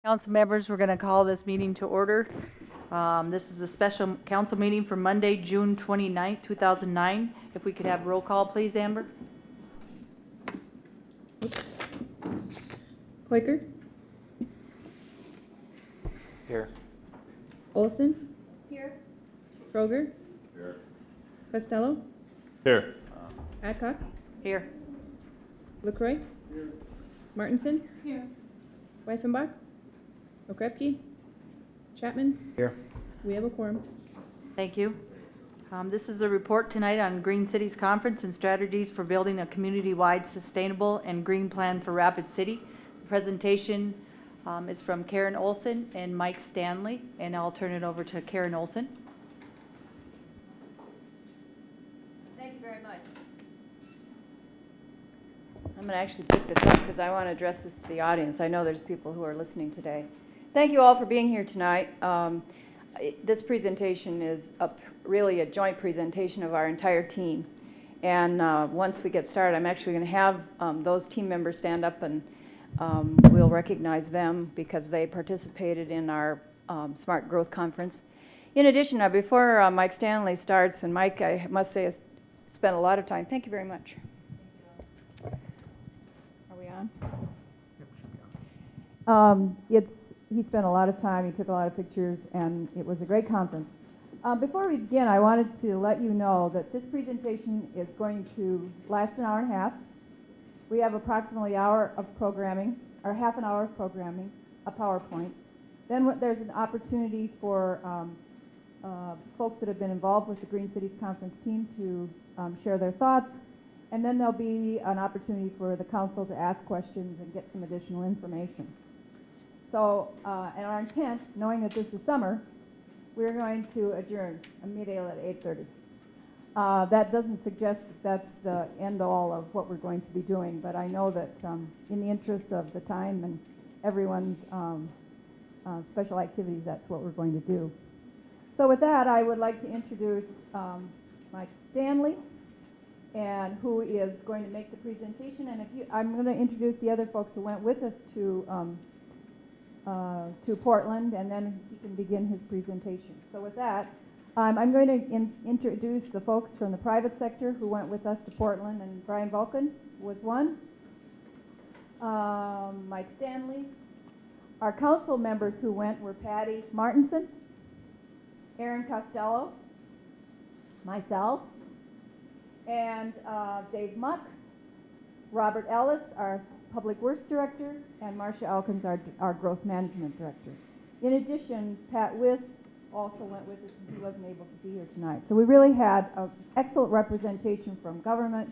Council members, we're going to call this meeting to order. This is a special council meeting for Monday, June 29th, 2009. If we could have roll call, please, Amber. Quaker, Here. Olson. Here. Kroger. Here. Costello. Here. Adcock. Here. LaCroix. Here. Martinson. Here. Weifenbach. Okrepke. Chapman. Here. We have a quorum. Thank you. This is a report tonight on Green Cities Conference and strategies for building a community-wide sustainable and green plan for Rapid City. The presentation is from Karen Olson and Mike Stanley, and I'll turn it over to Karen Olson. Thank you very much. I'm going to actually pick this up because I want to address this to the audience. I know there's people who are listening today. Thank you all for being here tonight. This presentation is really a joint presentation of our entire team. And once we get started, I'm actually going to have those team members stand up and we'll recognize them because they participated in our Smart Growth Conference. In addition, before Mike Stanley starts, and Mike, I must say, has spent a lot of time. Thank you very much. Are we on? He spent a lot of time, he took a lot of pictures, and it was a great conference. Before we begin, I wanted to let you know that this presentation is going to last an hour and a half. We have approximately an hour of programming, or half an hour of programming, a PowerPoint. Then there's an opportunity for folks that have been involved with the Green Cities Conference team to share their thoughts. And then there'll be an opportunity for the council to ask questions and get some additional information. So, and our intent, knowing that this is summer, we're going to adjourn immediately at 8:30. That doesn't suggest that that's the end all of what we're going to be doing, but I know that in the interest of the time and everyone's special activities, that's what we're going to do. So with that, I would like to introduce Mike Stanley, and who is going to make the presentation. And I'm going to introduce the other folks who went with us to Portland, and then he can begin his presentation. So with that, I'm going to introduce the folks from the private sector who went with us to Portland, and Brian Vulcan was one. Mike Stanley. Our council members who went were Patty Martinson, Aaron Costello, myself, and Dave Muck, Robert Ellis, our Public Works Director, and Marcia Elkins, our Growth Management Director. In addition, Pat Wiss also went with us, and he wasn't able to be here tonight. So we really had an excellent representation from government,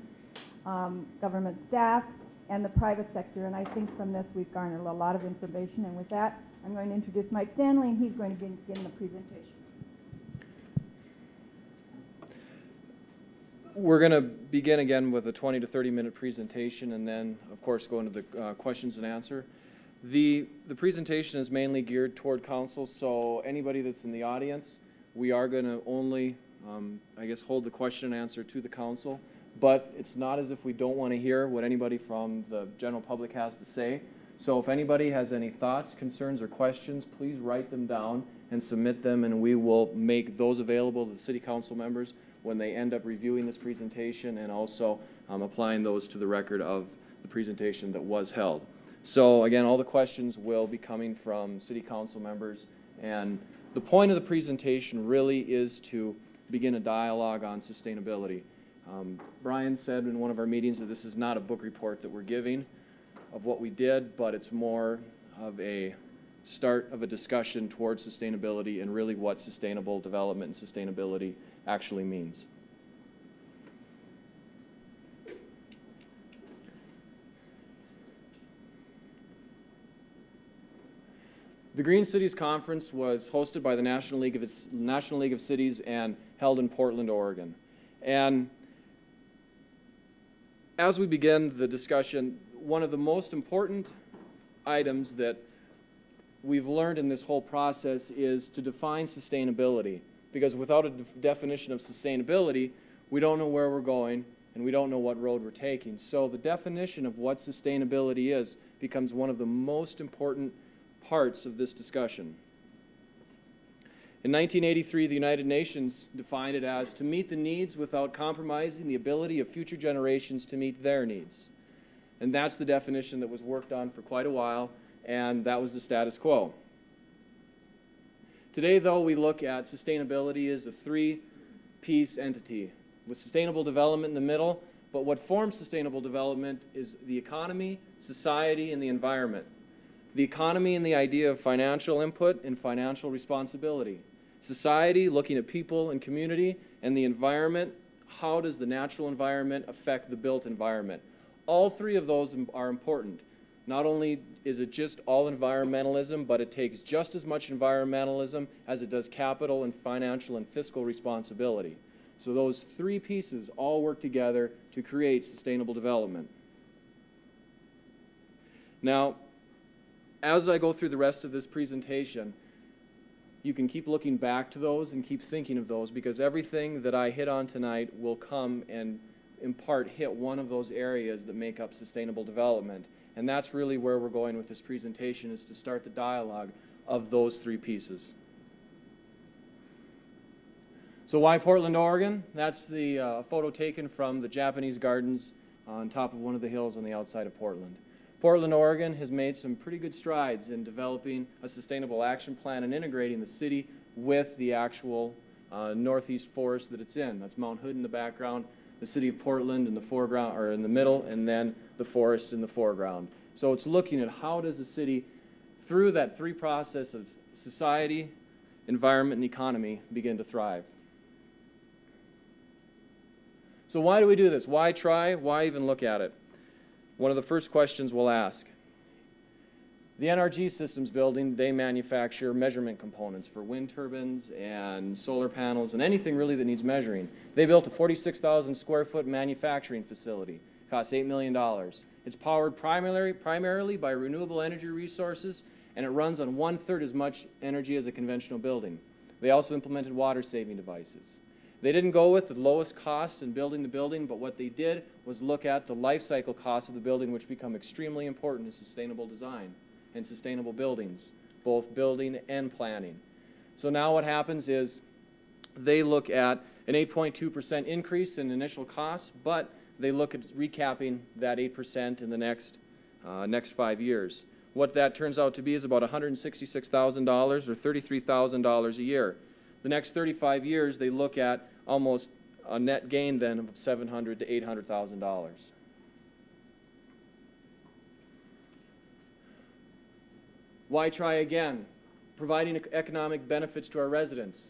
government staff, and the private sector, and I think from this we've garnered a lot of information. And with that, I'm going to introduce Mike Stanley, and he's going to begin the presentation. We're going to begin again with a 20 to 30 minute presentation, and then of course go into the questions and answer. The presentation is mainly geared toward council, so anybody that's in the audience, we are going to only I guess hold the question and answer to the council, but it's not as if we don't want to hear what anybody from the general public has to say. So if anybody has any thoughts, concerns, or questions, please write them down and submit them, and we will make those available to the city council members when they end up reviewing this presentation, and also applying those to the record of the presentation that was held. So again, all the questions will be coming from city council members, and the point of the presentation really is to begin a dialogue on sustainability. Brian said in one of our meetings that this is not a book report that we're giving of what we did, but it's more of a start of a discussion towards sustainability and really what sustainable development and sustainability actually means. The Green Cities Conference was hosted by the National League of Cities and held in Portland, Oregon. And as we begin the discussion, one of the most important items that we've learned in this whole process is to define sustainability, because without a definition of sustainability, we don't know where we're going and we don't know what road we're taking. So the definition of what sustainability is becomes one of the most important parts of this discussion. In 1983, the United Nations defined it as to meet the needs without compromising the ability of future generations to meet their needs. And that's the definition that was worked on for quite a while, and that was the status quo. Today, though, we look at sustainability as a three-piece entity, with sustainable development in the middle, but what forms sustainable development is the economy, society, and the environment. The economy and the idea of financial input and financial responsibility. Society, looking at people and community, and the environment, how does the natural environment affect the built environment? All three of those are important. Not only is it just all environmentalism, but it takes just as much environmentalism as it does capital and financial and fiscal responsibility. So those three pieces all work together to create sustainable development. Now, as I go through the rest of this presentation, you can keep looking back to those and keep thinking of those, because everything that I hit on tonight will come and in part hit one of those areas that make up sustainable development. And that's really where we're going with this presentation, is to start the dialogue of those three pieces. So why Portland, Oregon? That's the photo taken from the Japanese gardens on top of one of the hills on the outside of Portland. Portland, Oregon has made some pretty good strides in developing a sustainable action plan and integrating the city with the actual northeast forest that it's in. That's Mount Hood in the background, the city of Portland in the foreground, or in the middle, and then the forest in the foreground. So it's looking at how does the city, through that three process of society, environment, and economy, begin to thrive. So why do we do this? Why try? Why even look at it? One of the first questions we'll ask. The NRG Systems building, they manufacture measurement components for wind turbines and solar panels and anything really that needs measuring. They built a 46,000 square foot manufacturing facility. Costs $8 million. It's powered primarily by renewable energy resources, and it runs on 1/3 as much energy as a conventional building. They also implemented water saving devices. They didn't go with the lowest cost in building the building, but what they did was look at the life cycle costs of the building, which become extremely important in sustainable design and sustainable buildings, both building and planning. So now what happens is they look at an 8.2% increase in initial costs, but they look at recapping that 8% in the next 5 years. What that turns out to be is about $166,000 or $33,000 a year. The next 35 years, they look at almost a net gain then of $700,000 to $800,000. Why try again? Providing economic benefits to our residents.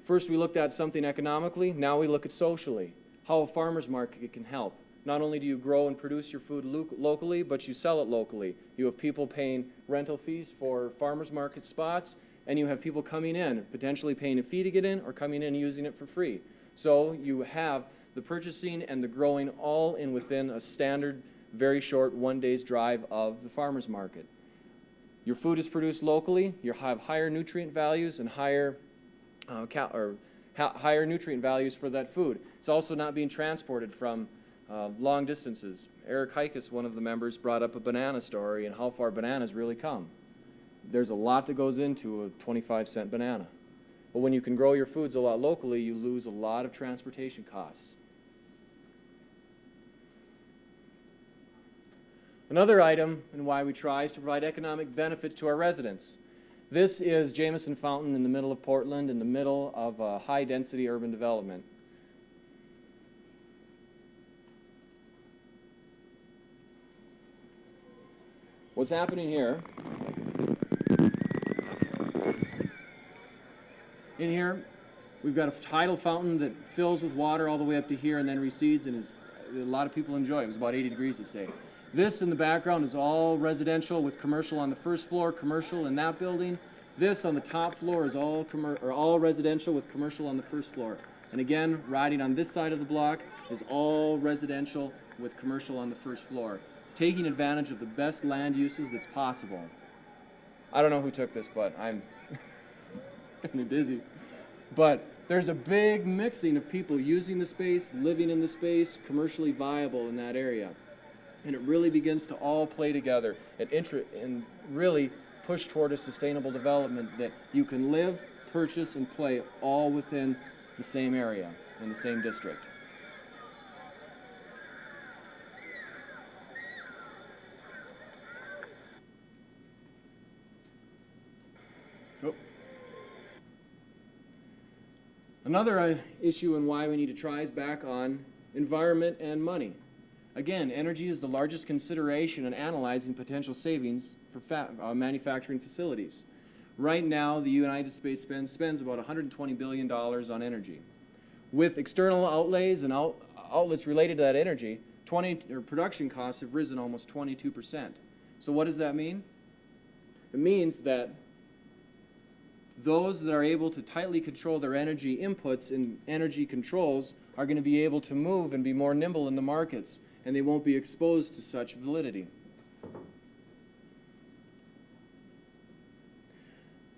First, we looked at something economically. Now we look at socially, how a farmer's market can help. Not only do you grow and produce your food locally, but you sell it locally. You have people paying rental fees for farmer's market spots, and you have people coming in, potentially paying a fee to get in, or coming in and using it for free. So you have the purchasing and the growing all in within a standard, very short 1 day's drive of the farmer's market. Your food is produced locally. You have higher nutrient values and higher nutrient values for that food. It's also not being transported from long distances. Eric Hikus, one of the members, brought up a banana story and how far bananas really come. There's a lot that goes into a 25-cent banana. But when you can grow your foods a lot locally, you lose a lot of transportation costs. Another item in why we try is to provide economic benefits to our residents. This is Jameson Fountain in the middle of Portland, in the middle of a high-density urban development. What's happening here, in here, we've got a tidal fountain that fills with water all the way up to here and then recedes, and a lot of people enjoy it. It was about 80 degrees this day. This in the background is all residential with commercial on the first floor, commercial in that building. This on the top floor is all residential with commercial on the first floor. And again, riding on this side of the block is all residential with commercial on the first floor, taking advantage of the best land uses that's possible. I don't know who took this, but I'm busy. But there's a big mixing of people using the space, living in the space, commercially viable in that area. And it really begins to all play together and really push toward a sustainable development that you can live, purchase, and play all within the same area, in the same district. Oh. Another issue and why we need to try is back on environment and money. Again, energy is the largest consideration in analyzing potential savings for manufacturing facilities. Right now, the United States spends about $120 billion on energy. With external outlays and outlets related to that energy, production costs have risen almost 22%. So what does that mean? It means that those that are able to tightly control their energy inputs and energy controls are going to be able to move and be more nimble in the markets, and they won't be exposed to such validity.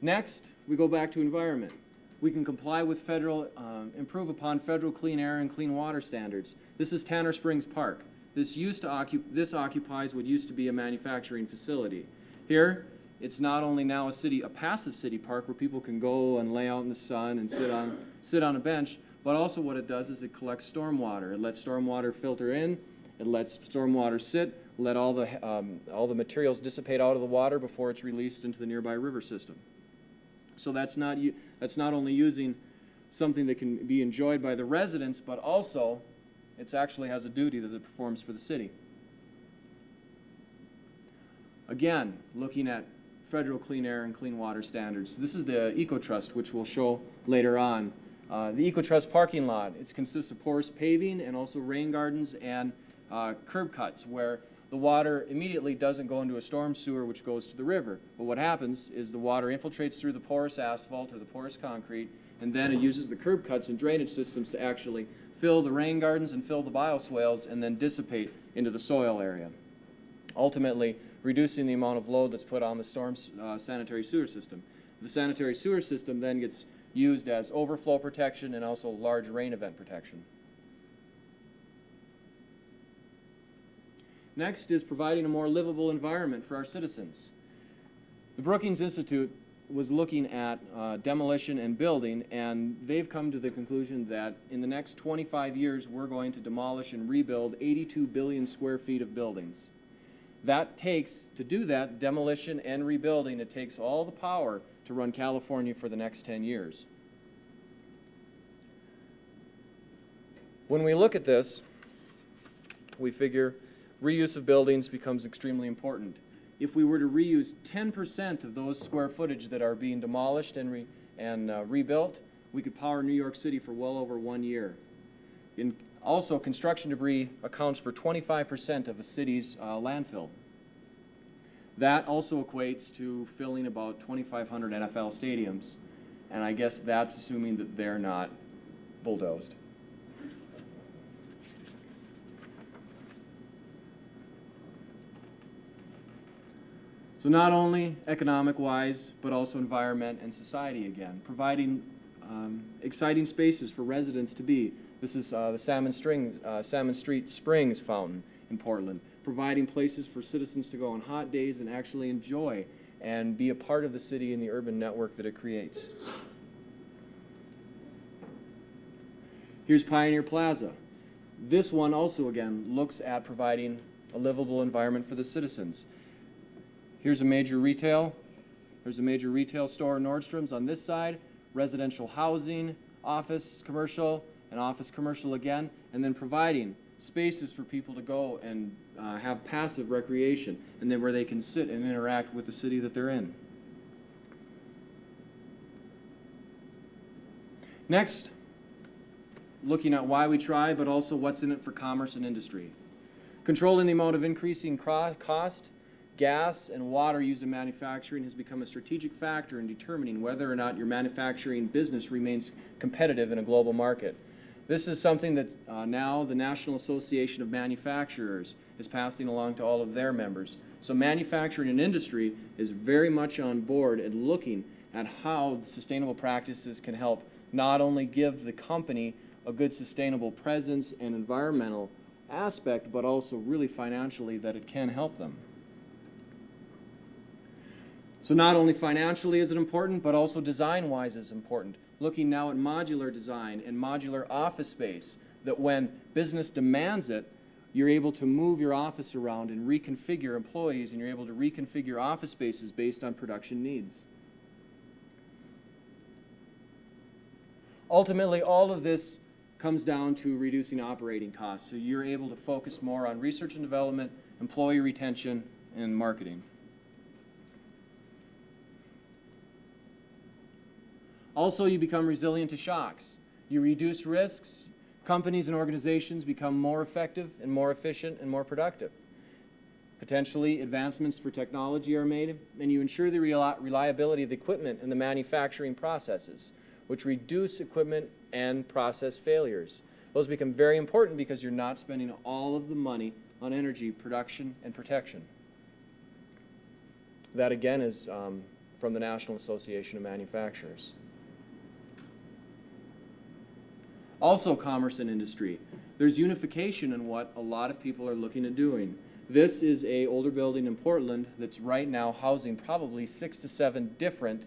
Next, we go back to environment. We can comply with improve upon federal clean air and clean water standards. This is Tanner Springs Park. This occupies what used to be a manufacturing facility. Here, it's not only now a passive city park where people can go and lay out in the sun and sit on a bench, but also what it does is it collects stormwater. It lets stormwater filter in. It lets stormwater sit, let all the materials dissipate out of the water before it's released into the nearby river system. So that's not only using something that can be enjoyed by the residents, but also it actually has a duty that it performs for the city. Again, looking at federal clean air and clean water standards. This is the EcoTrust, which we'll show later on. The EcoTrust parking lot, it consists of porous paving and also rain gardens and curb cuts where the water immediately doesn't go into a storm sewer which goes to the river. But what happens is the water infiltrates through the porous asphalt or the porous concrete, and then it uses the curb cuts and drainage systems to actually fill the rain gardens and fill the bioswales and then dissipate into the soil area, ultimately reducing the amount of load that's put on the storm sanitary sewer system. The sanitary sewer system then gets used as overflow protection and also large rain event protection. Next is providing a more livable environment for our citizens. The Brookings Institute was looking at demolition and building, and they've come to the conclusion that in the next 25 years we're going to demolish and rebuild 82 billion square feet of buildings. That takes, to do that, demolition and rebuilding, it takes all the power to run California for the next 10 years. When we look at this, we figure reuse of buildings becomes extremely important. If we were to reuse 10% of those square footage that are being demolished and rebuilt, we could power New York City for well over 1 year. Also, construction debris accounts for 25% of a city's landfill. That also equates to filling about 2,500 NFL stadiums, and I guess that's assuming that they're not bulldozed. So not only economic-wise, but also environment and society again, providing exciting spaces for residents to be. This is the Salmon Street Springs fountain in Portland, providing places for citizens to go on hot days and actually enjoy and be a part of the city and the urban network that it creates. Here's Pioneer Plaza. This one also, again, looks at providing a livable environment for the citizens. Here's a major retail. There's a major retail store, Nordstrom's on this side, residential housing, office commercial, and office commercial again, and then providing spaces for people to go and have passive recreation, and then where they can sit and interact with the city that they're in. Next, looking at why we try, but also what's in it for commerce and industry. Controlling the amount of increasing cost, gas and water used in manufacturing has become a strategic factor in determining whether or not your manufacturing business remains competitive in a global market. This is something that now the National Association of Manufacturers is passing along to all of their members. So manufacturing and industry is very much on board and looking at how sustainable practices can help not only give the company a good sustainable presence and environmental aspect, but also really financially that it can help them. So not only financially is it important, but also design-wise is important. Looking now at modular design and modular office space, that when business demands it, you're able to move your office around and reconfigure employees, and you're able to reconfigure office spaces based on production needs. Ultimately, all of this comes down to reducing operating costs, so you're able to focus more on research and development, employee retention, and marketing. Also, you become resilient to shocks. You reduce risks. Companies and organizations become more effective and more efficient and more productive. Potentially, advancements for technology are made, and you ensure the reliability of the equipment and the manufacturing processes, which reduce equipment and process failures. Those become very important because you're not spending all of the money on energy production and protection. That, again, is from the National Association of Manufacturers. Also, commerce and industry. There's unification in what a lot of people are looking at doing. This is an older building in Portland that's right now housing probably 6 to 7 different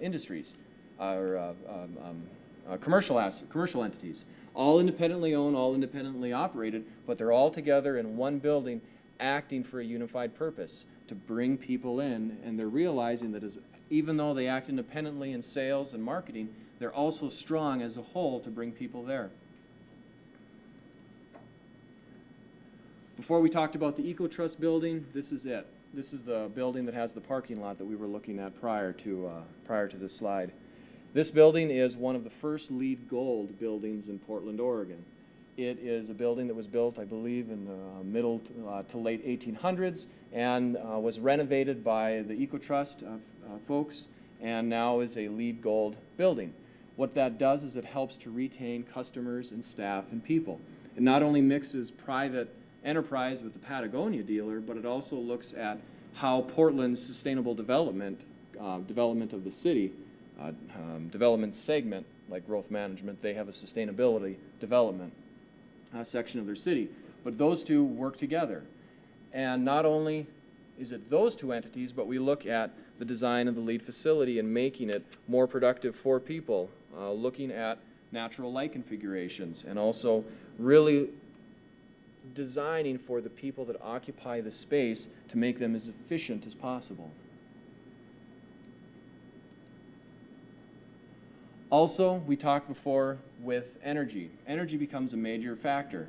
industries, or commercial entities, all independently owned, all independently operated, but they're all together in one building acting for a unified purpose, to bring people in, and they're realizing that even though they act independently in sales and marketing, they're also strong as a whole to bring people there. Before we talked about the EcoTrust building, this is it. This is the building that has the parking lot that we were looking at prior to this slide. This building is one of the first LEED Gold buildings in Portland, Oregon. It is a building that was built, I believe, in the middle to late 1800s and was renovated by the EcoTrust folks, and now is a LEED Gold building. What that does is it helps to retain customers and staff and people. It not only mixes private enterprise with the Patagonia dealer, but it also looks at how Portland's sustainable development of the city, development segment, like growth management, they have a sustainability development section of their city. But those two work together. And not only is it those two entities, but we look at the design of the LEED facility and making it more productive for people, looking at natural light configurations, and also really designing for the people that occupy the space to make them as efficient as possible. Also, we talked before with energy. Energy becomes a major factor.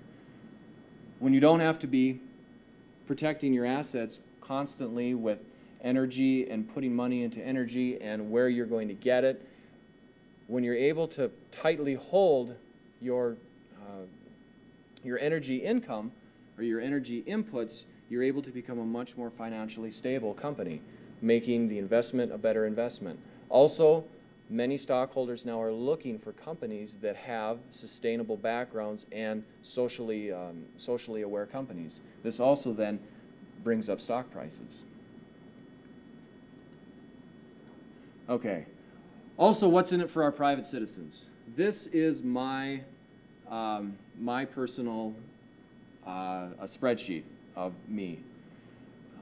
When you don't have to be protecting your assets constantly with energy and putting money into energy and where you're going to get it, when you're able to tightly hold your energy income or your energy inputs, you're able to become a much more financially stable company, making the investment a better investment. Also, many stockholders now are looking for companies that have sustainable backgrounds and socially aware companies. This also then brings up stock prices. Okay. Also, what's in it for our private citizens? This is my personal a spreadsheet of me.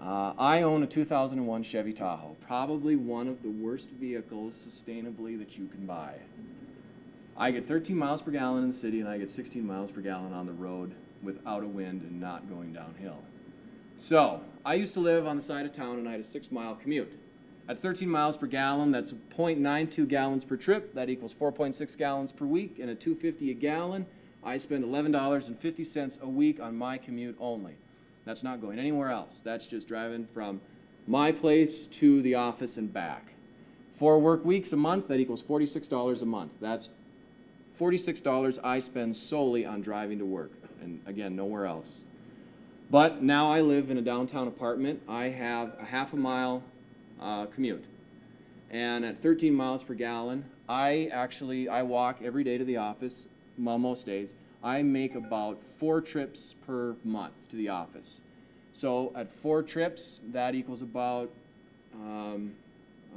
I own a 2001 Chevy Tahoe, probably one of the worst vehicles sustainably that you can buy. I get 13 miles per gallon in the city, and I get 16 miles per gallon on the road without a wind and not going downhill. So, I used to live on the side of town, and I had a 6-mile commute. At 13 miles per gallon, that's 0.92 gallons per trip. That equals 4.6 gallons per week, and at $2.50 a gallon, I spend $11.50 a week on my commute only. That's not going anywhere else. That's just driving from my place to the office and back. 4 work weeks a month, that equals $46 a month. That's $46 I spend solely on driving to work, and again, nowhere else. But now I live in a downtown apartment. I have a half a mile commute. And at 13 miles per gallon, I walk every day to the office, well, most days. I make about 4 trips per month to the office. So at 4 trips, that equals about,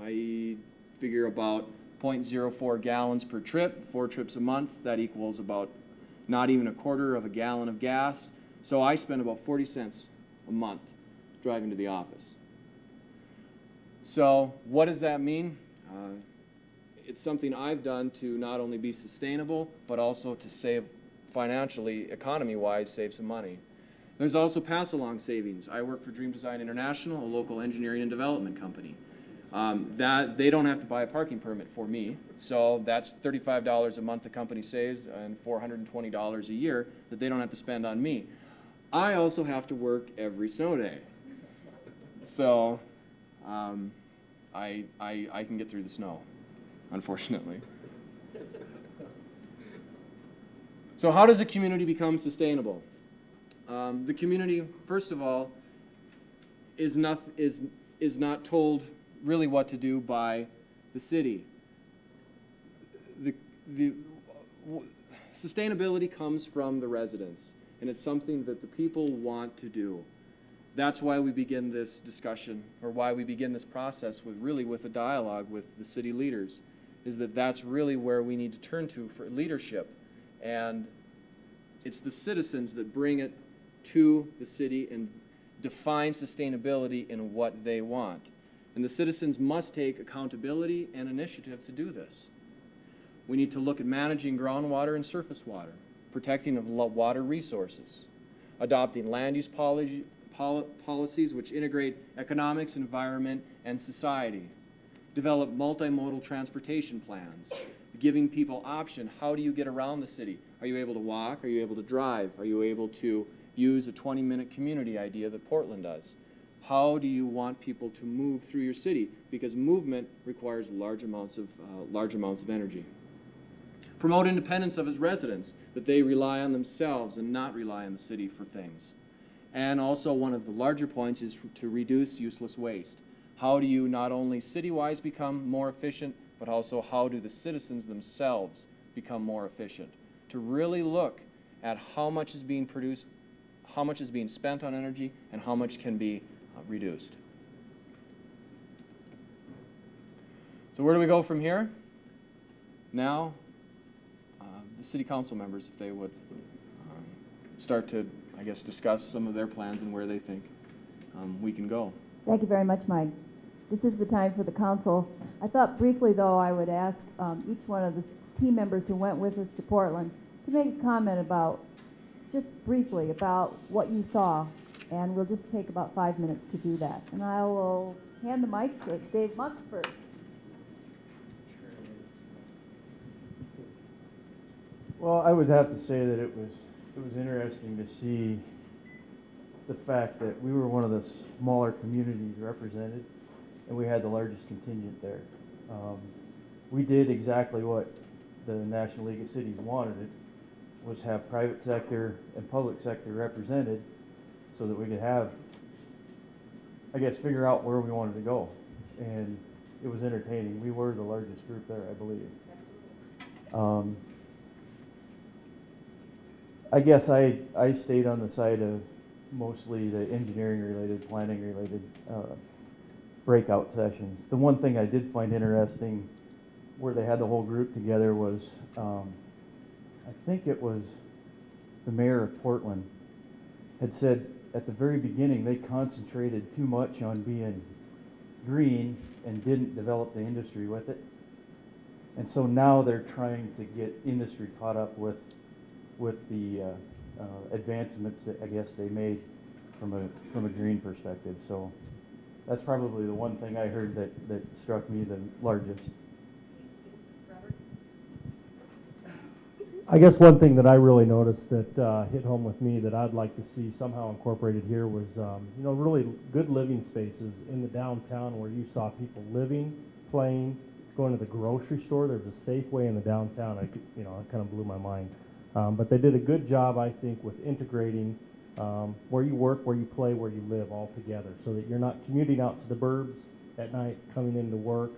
I figure about 0.04 gallons per trip. 4 trips a month, that equals about not even a quarter of a gallon of gas. So I spend about 40 cents a month driving to the office. So what does that mean? It's something I've done to not only be sustainable, but also to save financially, economy-wise, save some money. There's also pass-along savings. I work for Dream Design International, a local engineering and development company. That they don't have to buy a parking permit for me, so that's $35 a month the company saves and $420 a year that they don't have to spend on me. I also have to work every snow day, so I can get through the snow, unfortunately. So how does a community become sustainable? The community, first of all, is not told really what to do by the city. Sustainability comes from the residents, and it's something that the people want to do. That's why we begin this discussion, or why we begin this process with a dialogue with the city leaders, is that that's really where we need to turn to for leadership. And it's the citizens that bring it to the city and define sustainability in what they want. And the citizens must take accountability and initiative to do this. We need to look at managing groundwater and surface water, protecting of water resources, adopting land use policies which integrate economics, environment, and society, develop multimodal transportation plans, giving people option. How do you get around the city? Are you able to walk? Are you able to drive? Are you able to use a 20-minute community idea that Portland does? How do you want people to move through your city? Because movement requires large amounts of energy. Promote independence of its residents, that they rely on themselves and not rely on the city for things. And also one of the larger points is to reduce useless waste. How do you not only city-wise become more efficient, but also how do the citizens themselves become more efficient? To really look at how much is being produced, how much is being spent on energy, and how much can be reduced. So where do we go from here? Now, the city council members, if they would start to, I guess, discuss some of their plans and where they think we can go. Thank you very much, Mike. This is the time for the council. I thought briefly, though, I would ask each one of the team members who went with us to Portland to make a comment about, just briefly, about what you saw. And we'll just take about 5 minutes to do that. And I will hand the mic to Dave Muck first. Well, I would have to say that it was interesting to see the fact that we were one of the smaller communities represented, and we had the largest contingent there. We did exactly what the National League of Cities wanted. It was have private sector and public sector represented, so that we could have, I guess, figure out where we wanted to go. And it was entertaining. We were the largest group there, I believe. I guess I stayed on the side of mostly the engineering-related, planning-related breakout sessions. The one thing I did find interesting where they had the whole group together was, I think it was the mayor of Portland had said at the very beginning they concentrated too much on being green and didn't develop the industry with it. And so now they're trying to get industry caught up with the advancements that I guess they made from a green perspective. So that's probably the one thing I heard that struck me the largest. I guess one thing that I really noticed that hit home with me that I'd like to see somehow incorporated here was, really good living spaces in the downtown where you saw people living, playing, going to the grocery store. There's a Safeway in the downtown. It kind of blew my mind. But they did a good job, I think, with integrating where you work, where you play, where you live all together, so that you're not commuting out to the burbs at night, coming into work,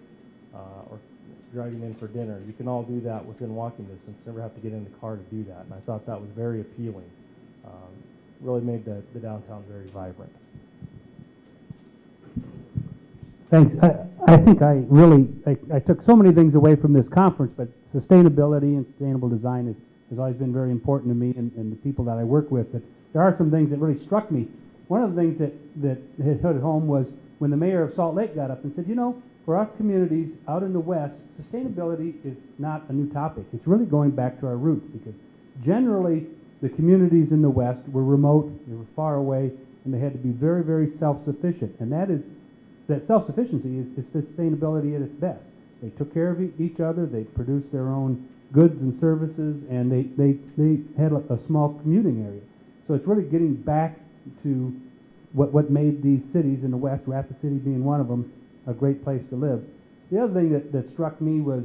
or driving in for dinner. You can all do that within walking distance, never have to get in the car to do that. And I thought that was very appealing. Really made the downtown very vibrant. Thanks. I think I took so many things away from this conference, but sustainability and sustainable design has always been very important to me and the people that I work with. But there are some things that really struck me. One of the things that hit home was when the mayor of Salt Lake got up and said, you know, for us communities out in the west, sustainability is not a new topic. It's really going back to our roots, because generally the communities in the west were remote, they were far away, and they had to be very, very self-sufficient. And that self-sufficiency is sustainability at its best. They took care of each other, they produced their own goods and services, and they had a small commuting area. So it's really getting back to what made these cities in the west, Rapid City being one of them, a great place to live. The other thing that struck me was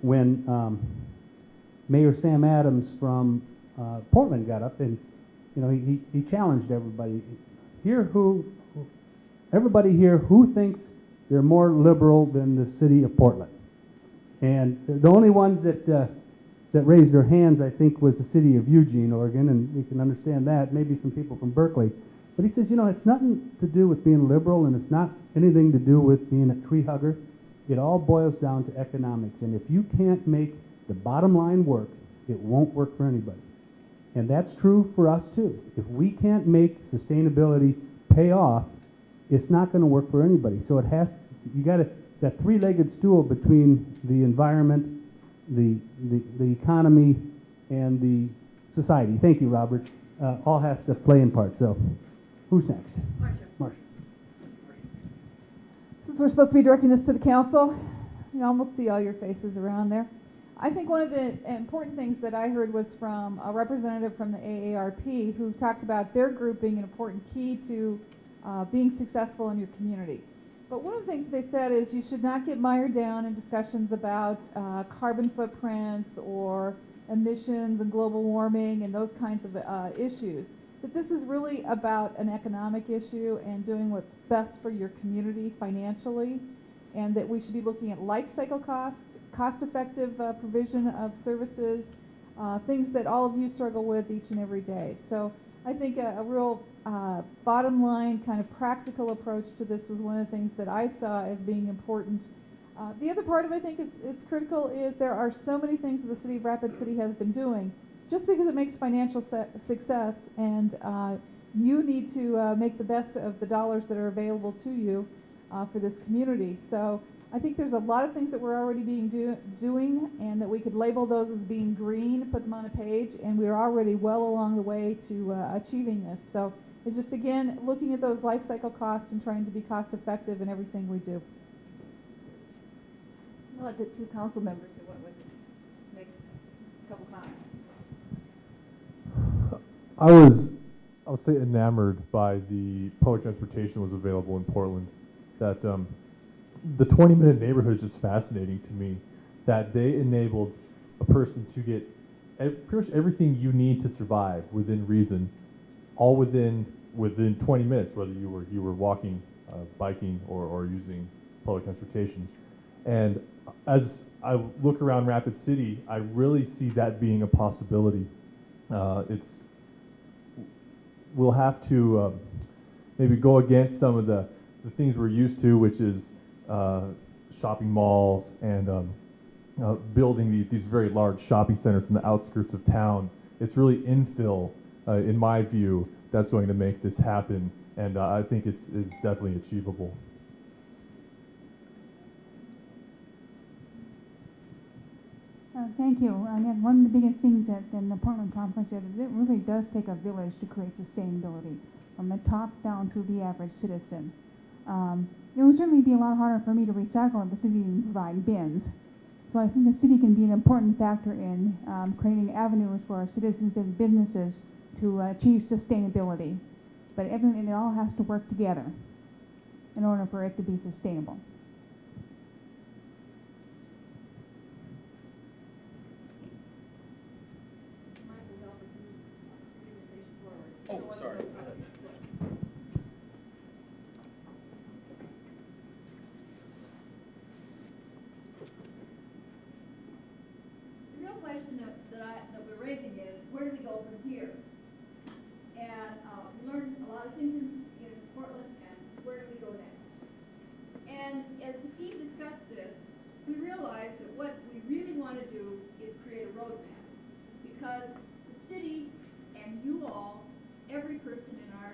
when Mayor Sam Adams from Portland got up, and you know, he challenged everybody. Everybody here who thinks they're more liberal than the city of Portland. And the only ones that raised their hands, I think, was the city of Eugene, Oregon, and we can understand that, maybe some people from Berkeley. But he says, you know, it's nothing to do with being liberal, and it's not anything to do with being a tree hugger. It all boils down to economics, and if you can't make the bottom line work, it won't work for anybody. And that's true for us too. If we can't make sustainability pay off, it's not going to work for anybody. So you got that three-legged stool between the environment, the economy, and the society. Thank you, Robert. All has to play in part. So, who's next? Marcia. Since we're supposed to be directing this to the council, you almost see all your faces around there. I think one of the important things that I heard was from a representative from the AARP who talked about their group being an important key to being successful in your community. But one of the things they said is you should not get mired down in discussions about carbon footprints or emissions and global warming and those kinds of issues. That this is really about an economic issue and doing what's best for your community financially, and that we should be looking at life cycle costs, cost-effective provision of services, things that all of you struggle with each and every day. So I think a real bottom line kind of practical approach to this was one of the things that I saw as being important. The other part of it I think it's critical is there are so many things that the city of Rapid City has been doing just because it makes financial success, and you need to make the best of the dollars that are available to you for this community. So I think there's a lot of things that we're already doing, and that we could label those as being green, put them on a page, and we're already well along the way to achieving this. So it's just, again, looking at those life cycle costs and trying to be cost effective in everything we do. I'll let the two council members who went with me just make a couple comments. I'll say enamored by the public transportation was available in Portland. That the 20-minute neighborhood is just fascinating to me. That they enabled a person to get pretty much everything you need to survive within reason, all within 20 minutes, whether you were walking, biking, or using public transportation. And as I look around Rapid City, I really see that being a possibility. We'll have to maybe go against some of the things we're used to, which is shopping malls and building these very large shopping centers in the outskirts of town. It's really infill, in my view, that's going to make this happen, and I think it's definitely achievable. Thank you. Again, one of the biggest things that in the Portland Conference is it really does take a village to create sustainability, from the top down to the average citizen. It will certainly be a lot harder for me to recycle if the city didn't provide bins. So I think the city can be an important factor in creating avenues for our citizens and businesses to achieve sustainability. But everything, it all has to work together in order for it to be sustainable. Oh, sorry. The real question that we're raising is, where do we go from here? And we learned a lot of things in Portland, and where do we go next? And as the team discussed this, we realized that what we really want to do is create a roadmap, because the city and you all, every person in our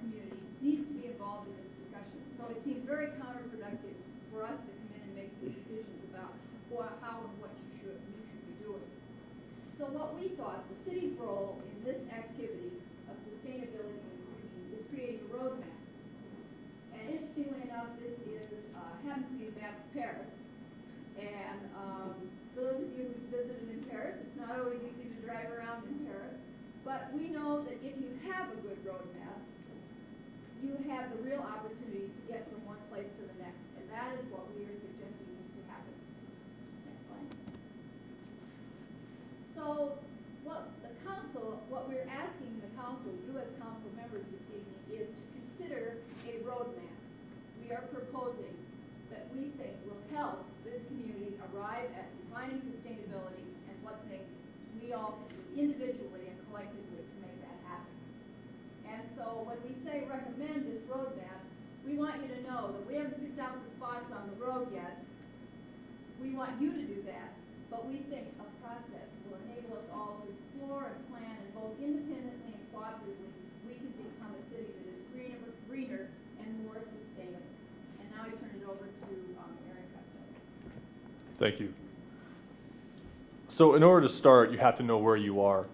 community needs to be involved in this discussion. So it's how and what you should be doing. So what we thought, the city's role in this activity of sustainability and green is creating a roadmap. And interestingly enough, this is, happens to be a map of Paris. And for those of you who've visited in Paris, it's not always easy to drive around in Paris. But we know that if you have a good roadmap, you have the real opportunity to get from one place to the next. And that is what we are suggesting needs to happen. Next slide. So what we're asking the council, you as council members this evening, is to consider a roadmap. We are proposing that we think will help this community arrive at defining sustainability and what things we all can do individually and collectively to make that happen. And so when we say recommend this roadmap, we want you to know that we haven't picked out the spots on the road yet. We want you to do that, but we think a process will enable us all to explore and plan, and both independently and cooperatively, we can become a city that is greener and more sustainable. And now I turn it over to Aaron Costello. Thank you. So in order to start, you have to know where you are.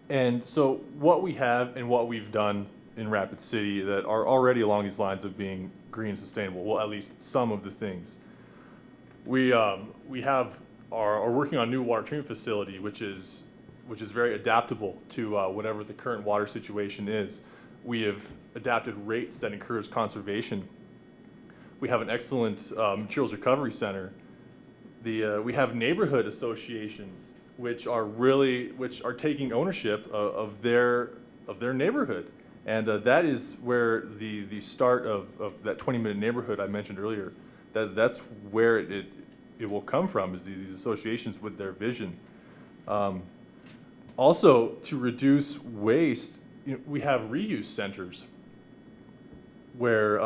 And so what we have and what we've done in Rapid City that are already along these lines of being green and sustainable, well, at least some of the things. We are working on a new water treatment facility, which is very adaptable to whatever the current water situation is. We have adapted rates that encourage conservation. We have an excellent materials recovery center. We have neighborhood associations which are taking ownership of their neighborhood, and that is where the start of that 20-minute neighborhood I mentioned earlier. That's where it will come from, is these associations with their vision. Also, to reduce waste, we have reuse centers where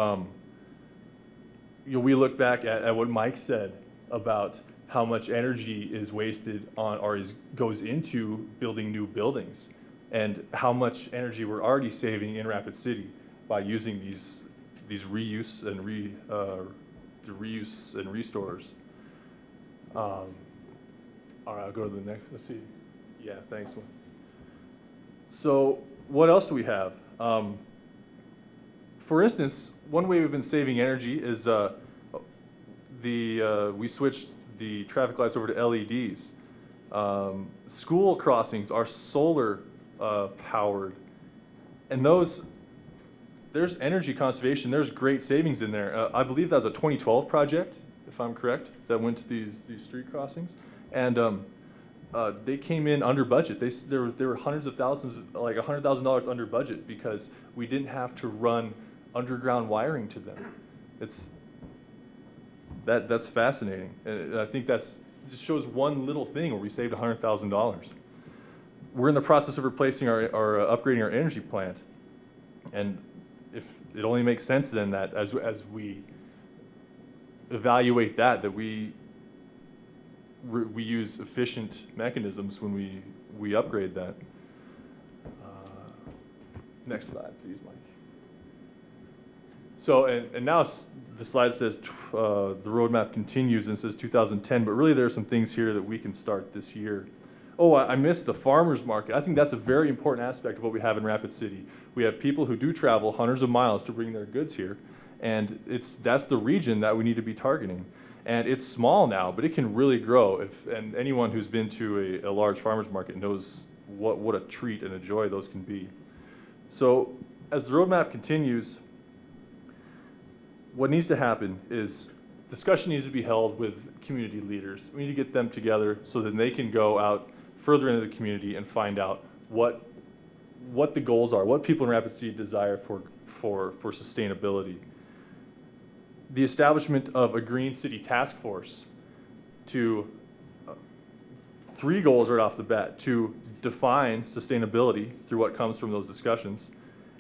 we look back at what Mike said about how much energy is wasted on or goes into building new buildings, and how much energy we're already saving in Rapid City by using these reuse and restores. All right, I'll go to the next. Let's see. Yeah, thanks. So what else do we have? For instance, one way we've been saving energy is we switched the traffic lights over to LEDs. School crossings are solar powered, and there's energy conservation. There's great savings in there. I believe that was a 2012 project, if I'm correct, that went to these street crossings, and they came in under budget. There were hundreds of thousands, like $100,000 under budget, because we didn't have to run underground wiring to them. That's fascinating, and I think just shows one little thing where we saved $100,000. We're in the process of replacing upgrading our energy plant, and if it only makes sense then that as we evaluate that we use efficient mechanisms when we upgrade that. Next slide, please, Mike. So, and now the slide says the roadmap continues and says 2010, but really there are some things here that we can start this year. Oh, I missed the farmers market. I think that's a very important aspect of what we have in Rapid City. We have people who do travel hundreds of miles to bring their goods here, and that's the region that we need to be targeting. And it's small now, but it can really grow. And anyone who's been to a large farmers market knows what a treat and a joy those can be. So as the roadmap continues, what needs to happen is discussion needs to be held with community leaders. We need to get them together so that they can go out further into the community and find out what the goals are, what people in Rapid City desire for sustainability. The establishment of a Green City Task Force to 3 goals right off the bat: to define sustainability through what comes from those discussions,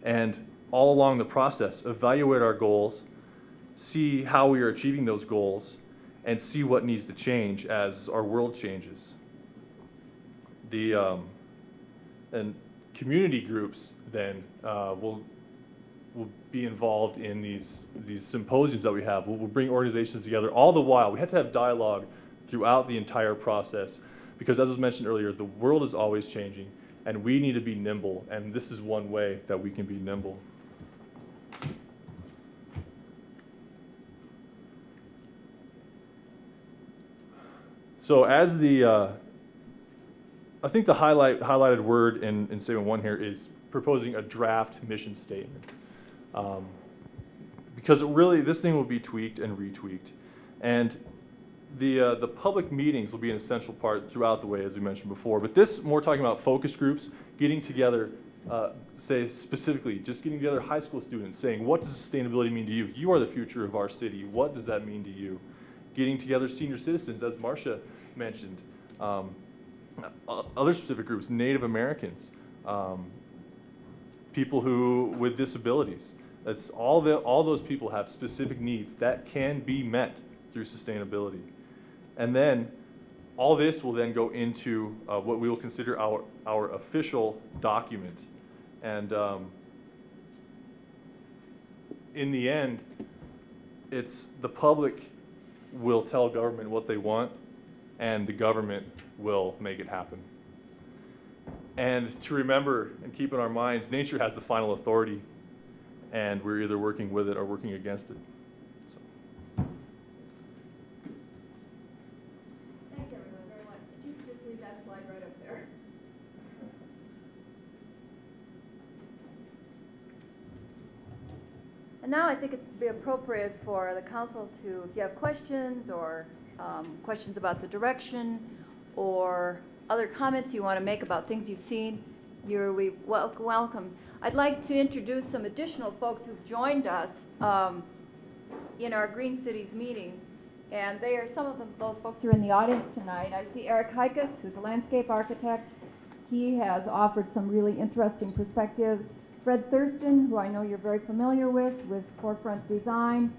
and all along the process, evaluate our goals, see how we are achieving those goals, and see what needs to change as our world changes. And community groups then will will be involved in these symposiums that we have. We'll bring organizations together. All the while, we have to have dialogue throughout the entire process, because as was mentioned earlier, the world is always changing, and we need to be nimble, and this is one way that we can be nimble. So as I think the highlighted word in statement 1 here is proposing a draft mission statement. Because this thing will be tweaked and retweaked. And the public meetings will be an essential part throughout the way, as we mentioned before. But this, more talking about focus groups, getting together, say specifically, just getting together high school students, saying, what does sustainability mean to you? You are the future of our city. What does that mean to you? Getting together senior citizens, as Marcia mentioned, other specific groups, Native Americans, people with disabilities. That's all those people have specific needs that can be met through sustainability. And then all this will then go into what we will consider our official document. And in the end, it's the public will tell government what they want, and the government will make it happen. And to remember and keep in our minds, nature has the final authority, and we're either working with it or working against it. Thanks everyone very much. If you could just leave that slide right up there. And now I think it'd be appropriate for the council to, if you have questions or questions about the direction or other comments you want to make about things you've seen, you're welcome. I'd like to introduce some additional folks who've joined us in our Green Cities meeting. And they are some of those folks who are in the audience tonight. I see Eric Hikas, who's a landscape architect. He has offered some really interesting perspectives. Fred Thurston, who I know you're very familiar with Forefront Design.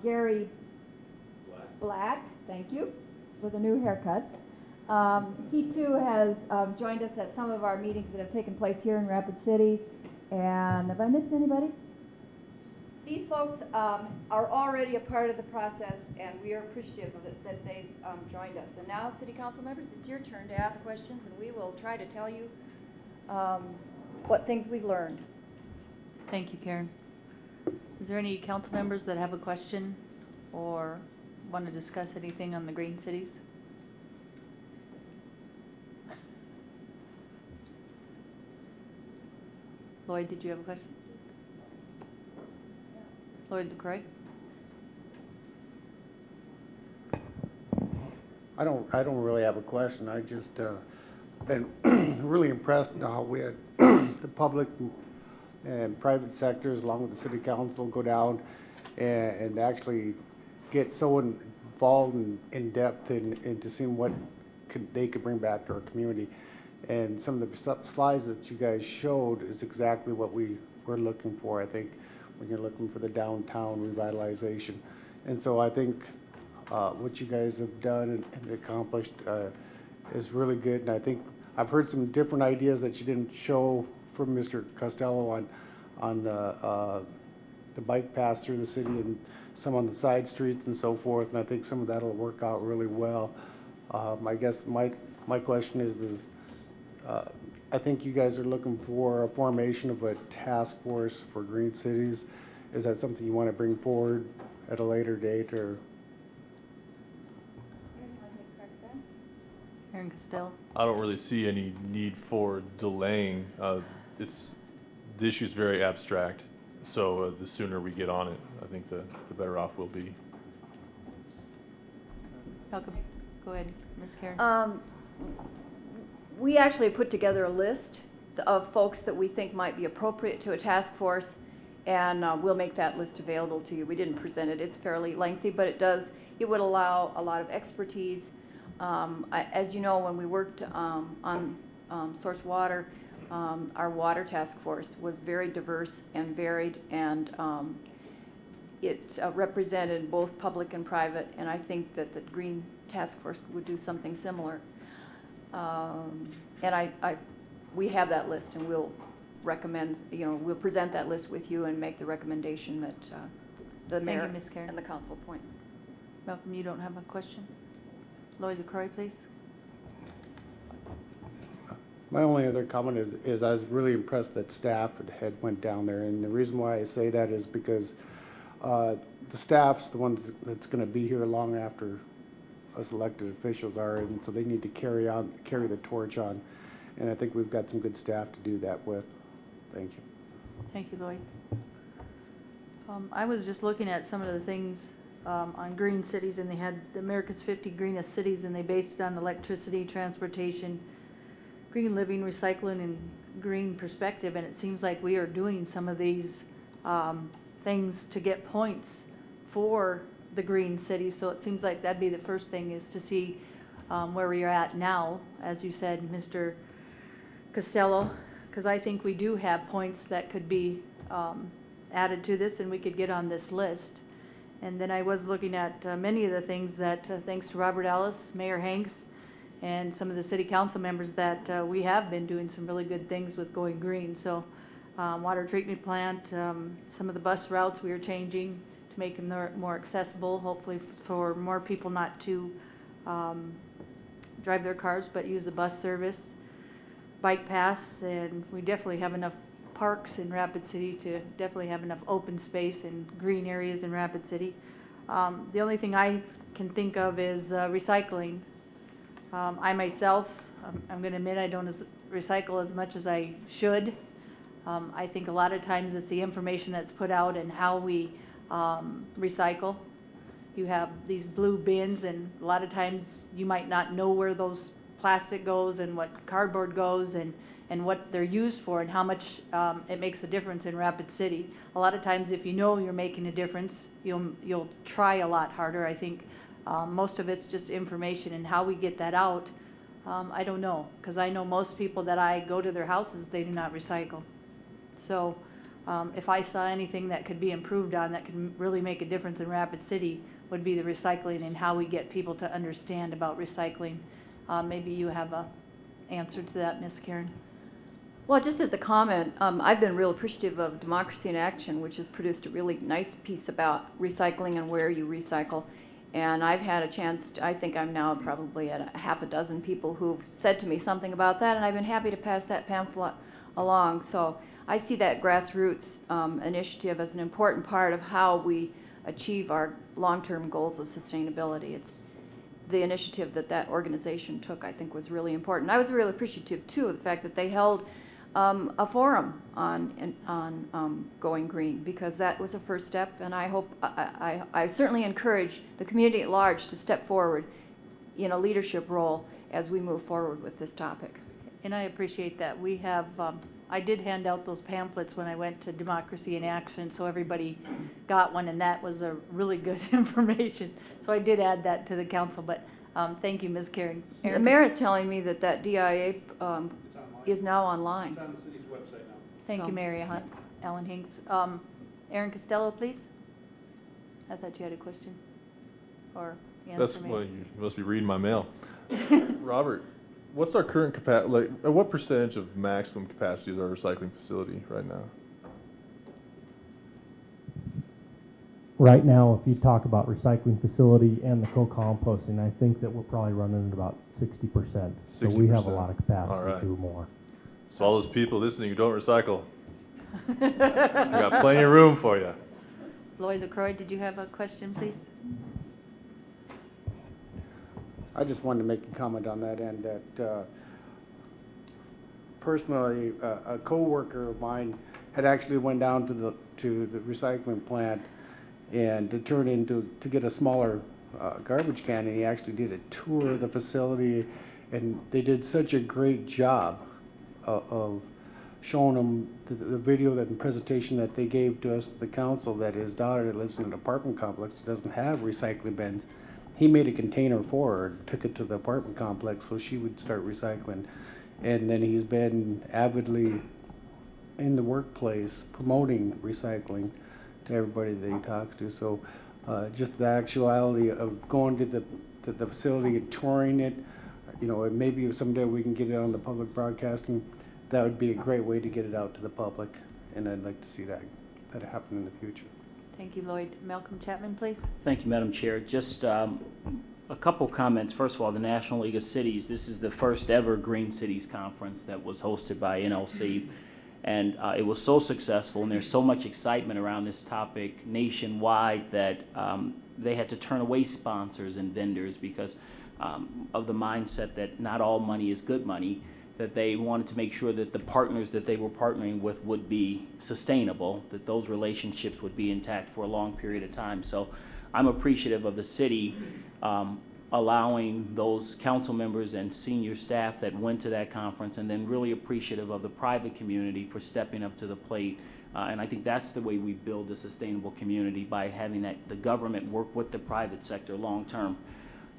Gary Black, thank you, with a new haircut. He too has joined us at some of our meetings that have taken place here in Rapid City. And have I missed anybody? These folks are already a part of the process, and we are appreciative of it, that they've joined us. And now, City Council members, it's your turn to ask questions, and we will try to tell you what things we've learned. Thank you, Karen. Is there any council members that have a question or want to discuss anything on the Green Cities? Lloyd, did you have a question? Lloyd LaCroix? I don't really have a question. I just been really impressed how we had the public and private sectors along with the city council go down and actually get so involved and in depth into seeing what they could bring back to our community. And some of the slides that you guys showed is exactly what we were looking for, I think, when you're looking for the downtown revitalization. And so I think what you guys have done and accomplished is really good. And I think I've heard some different ideas that you didn't show from Mr. Costello on the bike paths through the city and some on the side streets and so forth. And I think some of that will work out really well. I guess my question is I think you guys are looking for a formation of a task force for green cities. Is that something you want to bring forward at a later date, or? Aaron Costello? I don't really see any need for delaying. The issue's very abstract, so the sooner we get on it, I think the better off we'll be. Welcome. Go ahead, Ms. Karen. We actually put together a list of folks that we think might be appropriate to a task force, and we'll make that list available to you. We didn't present it. It's fairly lengthy, but it would allow a lot of expertise. As you know, when we worked on Source Water, our water task force was very diverse and varied, and it represented both public and private, and I think that the Green Task Force would do something similar. And we have that list, and we'll recommend, we'll present that list with you and make the recommendation that the Thank mayor you, Ms. Karen. and the council appoint. Malcolm, you don't have a question? Lloyd LaCroy, please. My only other comment is I was really impressed that staff had went down there, and the reason why I say that is because the staff's the ones that's gonna be here long after us elected officials are, and so they need to carry the torch on, and I think we've got some good staff to do that with. Thank you. Thank you, Lloyd. I was just looking at some of the things on green cities, and they had the America's 50 Greenest Cities, and they based it on electricity, transportation, green living, recycling, and green perspective, and it seems like we are doing some of these things to get points for the green cities, so it seems like that'd be the first thing, is to see where we are at now, as you said, Mr. Costello, because I think we do have points that could be added to this, and we could get on this list. And then I was looking at many of the things that, thanks to Robert Ellis, Mayor Hanks, and some of the city council members, that we have been doing some really good things with going green. So water treatment plant, some of the bus routes we are changing to make them more accessible, hopefully for more people not to drive their cars but use the bus service, bike paths, and we definitely have enough parks in Rapid City to definitely have enough open space and green areas in Rapid City. The only thing I can think of is recycling. I myself, I'm going to admit I don't recycle as much as I should. I think a lot of times it's the information that's put out and how we recycle. You have these blue bins, and a lot of times you might not know where those plastic goes and what cardboard goes, and what they're used for, and how much it makes a difference in Rapid City. A lot of times if you know you're making a difference, you'll try a lot harder. I think most of it's just information, and how we get that out, I don't know, because I know most people that I go to their houses, they do not recycle. So if I saw anything that could be improved on that could really make a difference in Rapid City, would be the recycling and how we get people to understand about recycling. Maybe you have a answer to that, Ms. Karen. Well, just as a comment, I've been real appreciative of Democracy in Action, which has produced a really nice piece about recycling and where you recycle. And I've had a chance, I think I'm now probably at a half a dozen people who've said to me something about that, and I've been happy to pass that pamphlet along. So I see that grassroots initiative as an important part of how we achieve our long-term goals of sustainability. It's the initiative that organization took, I think, was really important. I was really appreciative, too, of the fact that they held a forum on going green, because that was a first step, and I hope, I certainly encourage the community at large to step forward in a leadership role as we move forward with this topic. And I appreciate that. We have, I did hand out those pamphlets when I went to Democracy in Action, so everybody got one, and that was a really good information. So I did add that to the council, but thank you, Ms. Karen. The mayor is telling me that DIA is now online. It's on the city's website now. Thank So- you, Mary Ellen Hinks. Aaron Costello, please. I thought you had a question or answer. That's why you must be reading my mail. Robert, what's our current capacity, what percentage of maximum capacity is our recycling facility right now? Right now, if you talk about recycling facility and the co-composting, I think that we're probably running at about 60%. So we have a 60%. lot of capacity All right. to do more. So all those people listening who don't recycle, we got plenty of room for you. Lloyd LaCroy, did you have a question, please? I just wanted to make a comment on that end, that personally, a coworker of mine had actually went down to the recycling plant and to get a smaller garbage can, and he actually did a tour of the facility, and they did such a great job of showing him the video, that the presentation that they gave to us, the council, that his daughter that lives in an apartment complex that doesn't have recycling bins, he made a container for her, took it to the apartment complex so she would start recycling. And then he's been avidly in the workplace promoting recycling to everybody that he talks to. So just the actuality of going to the facility and touring it, you know, and maybe someday we can get it on the public broadcasting. that would be a great way to get it out to the public, and I'd like to see that happen in the future. Thank you, Lloyd. Malcolm Chapman, please. Thank you, Madam Chair. Just a couple comments. First of all, the National League of Cities, this is the first ever Green Cities Conference that was hosted by NLC. And it was so successful, and there's so much excitement around this topic nationwide that they had to turn away sponsors and vendors because of the mindset that not all money is good money, that they wanted to make sure that the partners that they were partnering with would be sustainable, that those relationships would be intact for a long period of time. So I'm appreciative of the city allowing those council members and senior staff that went to that conference, and then really appreciative of the private community for stepping up to the plate. And I think that's the way we build a sustainable community, by having the government work with the private sector long term.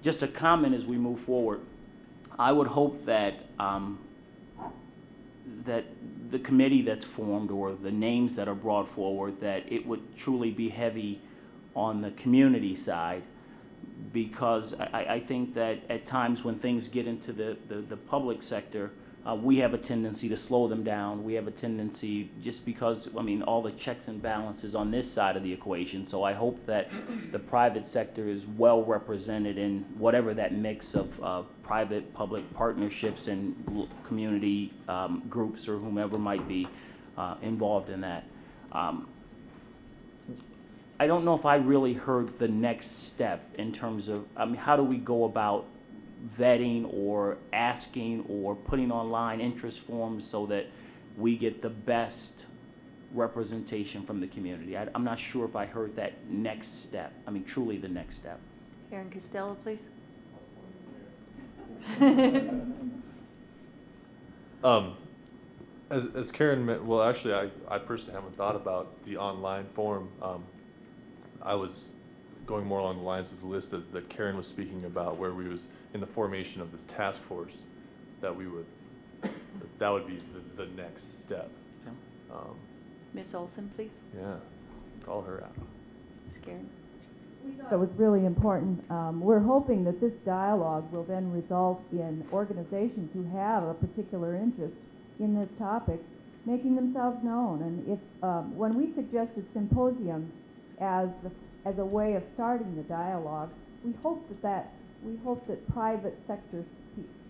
Just a comment as we move forward. I would hope that that the committee that's formed, or the names that are brought forward, that it would truly be heavy on the community side, because I think that at times when things get into the public sector, we have a tendency to slow them down. We have a tendency, just because, I mean, all the checks and balances on this side of the equation. So I hope that the private sector is well represented in whatever that mix of private-public partnerships and community groups or whomever might be involved in that. I don't know if I really heard the next step in terms of, I mean, how do we go about vetting or asking or putting online interest forms so that we get the best representation from the community? I'm not sure if I heard that next step. I mean, truly the next step. Karen Costello, please. As Karen, well, actually, I personally haven't thought about the online form. I was going more along the lines of the list that Karen was speaking about, where we was in the formation of this task force, that that would be the next step. Ms. Olson, please. Yeah, call her out. Ms. Karen. It was really important. We're hoping that this dialogue will then result in organizations who have a particular interest in this topic making themselves known. And if when we suggested symposiums as a way of starting the dialogue, we hope that private sector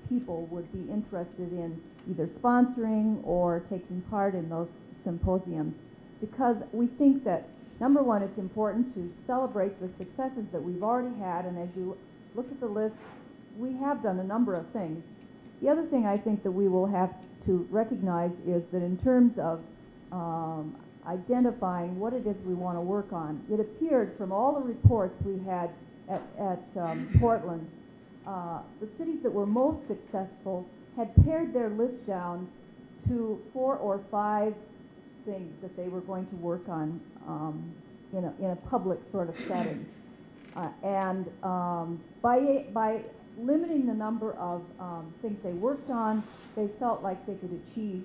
people would be interested in either sponsoring or taking part in those symposiums, because we think that, number one, it's important to celebrate the successes that we've already had, and as you look at the list, we have done a number of things. The other thing I think that we will have to recognize is that in terms of identifying what it is we want to work on, it appeared from all the reports we had at Portland, the cities that were most successful had pared their list down to 4 or 5 things that they were going to work on in a public sort of setting. And by limiting the number of things they worked on, they felt like they could achieve,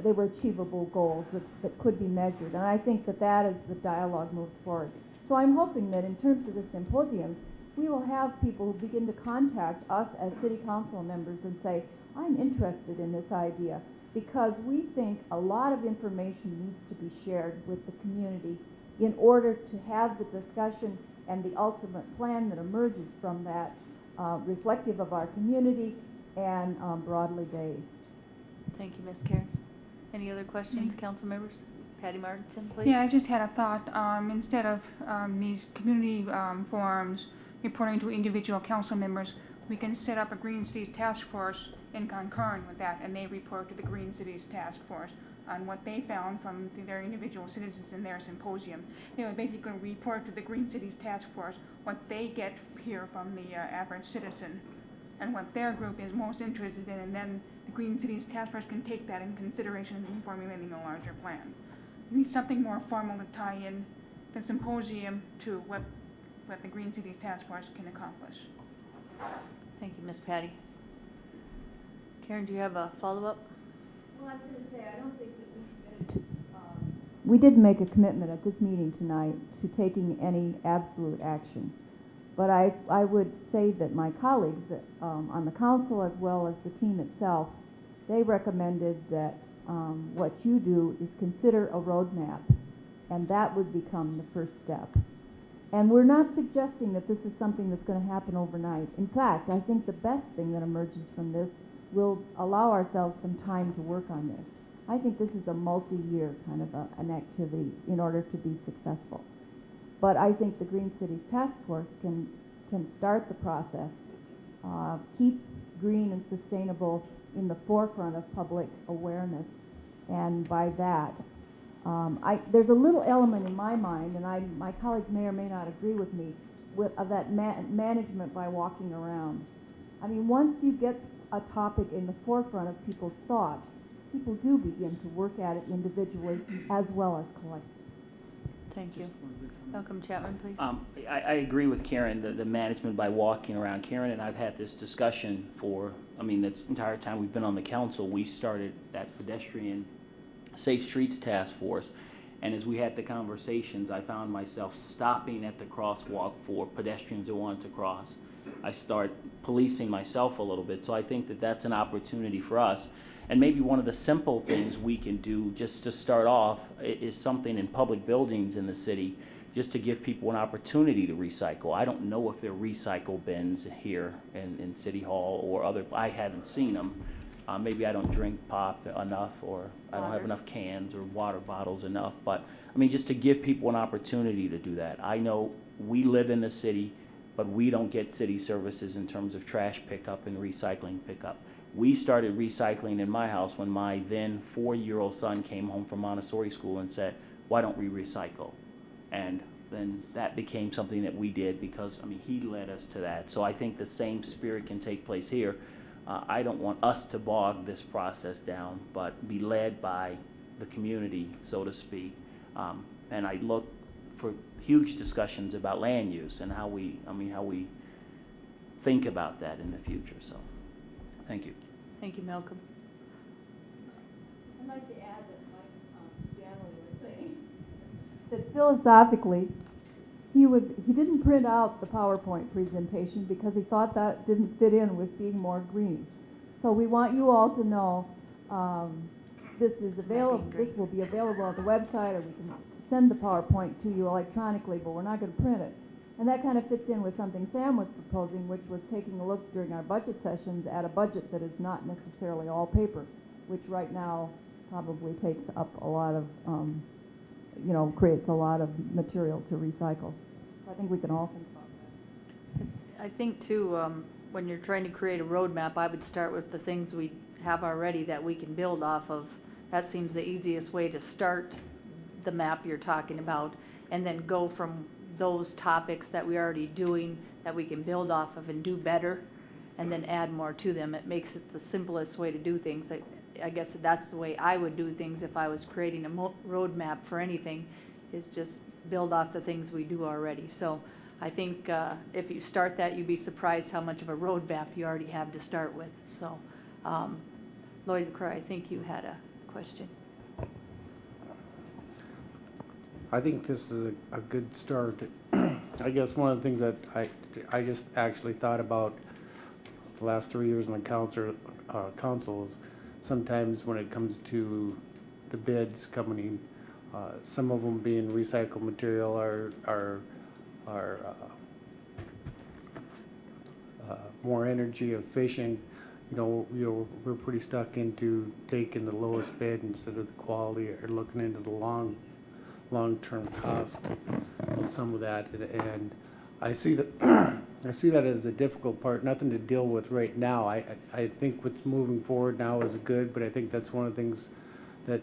they were achievable goals that could be measured. And I think that as the dialogue moves forward. So I'm hoping that in terms of the symposiums, we will have people who begin to contact us as city council members and say, I'm interested in this idea, because we think a lot of information needs to be shared with the community in order to have the discussion and the ultimate plan that emerges from that reflective of our community and broadly based. Thank you, Ms. Karen. Any other questions, council members? Patty Martinson, please. Yeah, I just had a thought. Instead of these community forums reporting to individual council members, we can set up a Green Cities Task Force in concurrent with that, and they report to the Green Cities Task Force on what they found from their individual citizens in their symposium. They would basically report to the Green Cities Task Force what they get here from the average citizen and what their group is most interested in, and then the Green Cities Task Force can take that in consideration in formulating a larger plan. We need something more formal to tie in the symposium to what the Green Cities Task Force can accomplish. Thank you, Ms. Patty. Karen, do you have a follow-up? Well, I was going to say, I don't think that we committed to, we didn't make a commitment at this meeting tonight to taking any absolute action. But I would say that my colleagues on the council, as well as the team itself, they recommended that what you do is consider a roadmap, and that would become the first step. And we're not suggesting that this is something that's going to happen overnight. In fact, I think the best thing that emerges from this will allow ourselves some time to work on this. I think this is a multi-year kind of an activity in order to be successful. But I think the Green Cities Task Force can start the process, keep green and sustainable in the forefront of public awareness, and by that, there's a little element in my mind, and my colleagues may or may not agree with me, of that management by walking around. I mean, once you get a topic in the forefront of people's thought, people do begin to work at it individually as well as collectively. Thank you. Malcolm Chapman, please. I agree with Karen, the management by walking around. Karen and I've had this discussion for, the entire time we've been on the council. We started that pedestrian Safe Streets Task Force, and as we had the conversations, I found myself stopping at the crosswalk for pedestrians that wanted to cross. I start policing myself a little bit, so I think that that's an opportunity for us. And maybe one of the simple things we can do just to start off is something in public buildings in the city, just to give people an opportunity to recycle. I don't know if there are recycle bins here in City Hall or other, I haven't seen them. Maybe I don't drink pop enough, or I don't have enough cans or water bottles enough, but just to give people an opportunity to do that. I know we live in the city, but we don't get city services in terms of trash pickup and recycling pickup. We started recycling in my house when my then 4-year-old son came home from Montessori school and said, why don't we recycle? And then that became something that we did because, he led us to that. So I think the same spirit can take place here. I don't want us to bog this process down, but be led by the community, so to speak. And I look for huge discussions about land use and how we think about that in the future. So, thank you. Thank you, Malcolm. I'd like to add that Mike Stanley was saying that philosophically, he didn't print out the PowerPoint presentation because he thought that didn't fit in with being more green. So we want you all to know this is available. This will be available on the website, or we can send the PowerPoint to you electronically, but we're not going to print it. And that kind of fits in with something Sam was proposing, which was taking a look during our budget sessions at a budget that is not necessarily all paper, which right now probably takes up a lot of, creates a lot of material to recycle. So I think we can all think about that. I think too, when you're trying to create a roadmap, I would start with the things we have already that we can build off of. That seems the easiest way to start the map you're talking about, and then go from those topics that we're already doing that we can build off of and do better, and then add more to them. It makes it the simplest way to do things. I guess that's the way I would do things if I was creating a roadmap for anything, is just build off the things we do already. So I think if you start that, you'd be surprised how much of a roadmap you already have to start with. So Lloyd LaCroix, I think you had a question. I think this is a good start. I guess one of the things that I just actually thought about the last 3 years in the council is sometimes when it comes to the bids coming in, some of them being recycled material are more energy efficient. We're pretty stuck into taking the lowest bid instead of the quality, or looking into the long-term cost of some of that, and I see that I see that as a difficult part, nothing to deal with right now. I think what's moving forward now is good, but I think that's one of the things that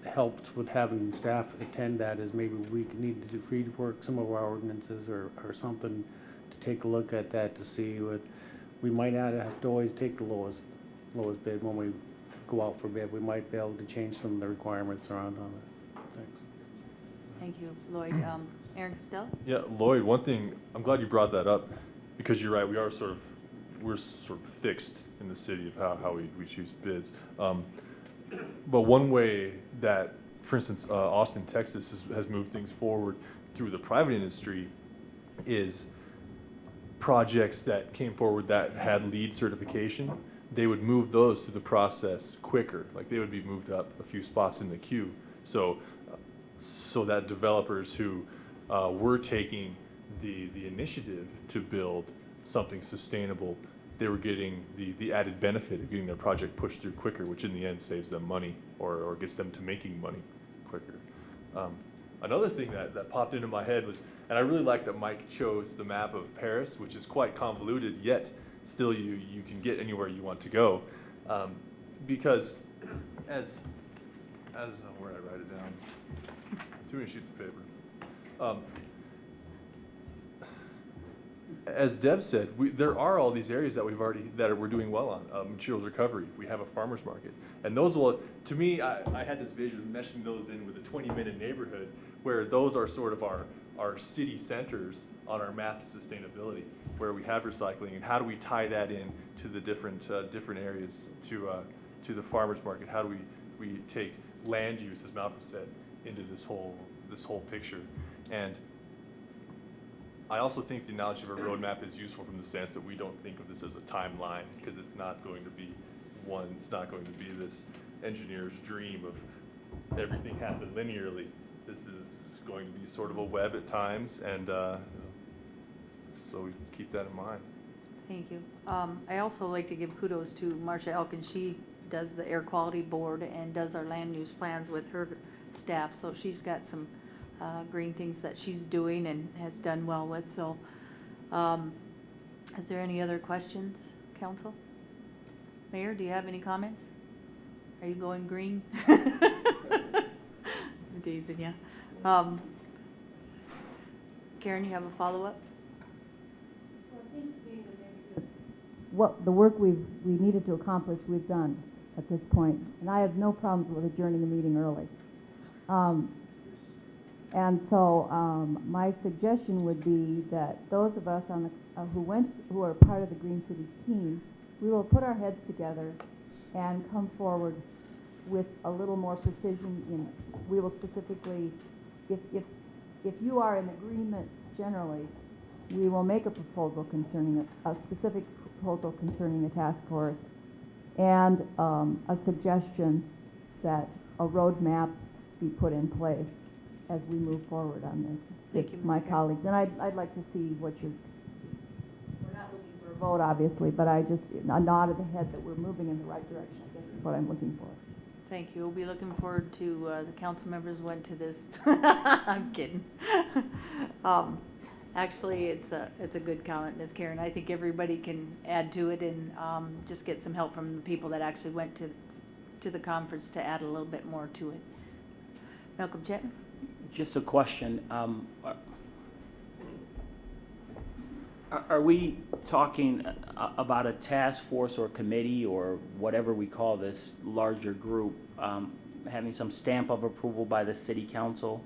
helps with having staff attend that, is maybe we need to rework some of our ordinances or something to take a look at that, to see what we might not have to always take the lowest bid when we go out for bid. We might be able to change some of the requirements around on it. Thanks. Thank you, Lloyd. Aaron Costello? Yeah, Lloyd, one thing, I'm glad you brought that up, because you're right, we're sort of fixed in the city of how we choose bids. But one way that, for instance, Austin, Texas has moved things forward through the private industry is projects that came forward that had LEED certification. they would move those through the process quicker. Like they would be moved up a few spots in the queue. So that developers who were taking the initiative to build something sustainable, they were getting the added benefit of getting their project pushed through quicker, which in the end saves them money or gets them to making money quicker. Another thing that popped into my head was, and I really like that Mike chose the map of Paris, which is quite convoluted, yet still you can get anywhere you want to go. Because where did I write it down? Too many sheets of paper. As Deb said, there are all these areas that we're doing well on. Materials recovery, we have a farmer's market. And those will, to me, I had this vision of meshing those in with a 20-minute neighborhood where those are sort of our city centers on our map to sustainability, where we have recycling, and how do we tie that in to the different areas, to the farmer's market? How do we take land use, as Malcolm said, into this whole picture? And I also think the analogy of a roadmap is useful from the sense that we don't think of this as a timeline, because it's not going to be it's not going to be this engineer's dream of everything happen linearly. This is going to be sort of a web at times, and so we keep that in mind. Thank you. I also like to give kudos to Marcia Elkin. She does the air quality board and does our land use plans with her staff, so she's got some green things that she's doing and has done well with. So is there any other questions, council? Mayor, do you have any comments? Are you going green? I'm teasing you. Karen, you have a follow-up? What the work we needed to accomplish, we've done at this point, and I have no problems with adjourning the meeting early. And so my suggestion would be that those of us on the, who are part of the Green Cities team, we will put our heads together and come forward with a little more precision in it. We will specifically, if you are in agreement generally, we will make a proposal concerning a specific proposal concerning the task force and a suggestion that a roadmap be put in place as we move forward on this. Thank you, With my Ms. colleagues, and I'd like to see what you're, we're not looking for a vote, obviously, but a nod of the head that we're moving in the right direction, I guess is what I'm looking for. Thank you. We'll be looking forward to the council members went to this. I'm kidding. Actually, it's a good comment, Ms. Karen. I think everybody can add to it and just get some help from the people that actually went to the conference to add a little bit more to it. Malcolm Chapman? Just a question. Are we talking about a task force or committee or whatever we call this larger group having some stamp of approval by the city council?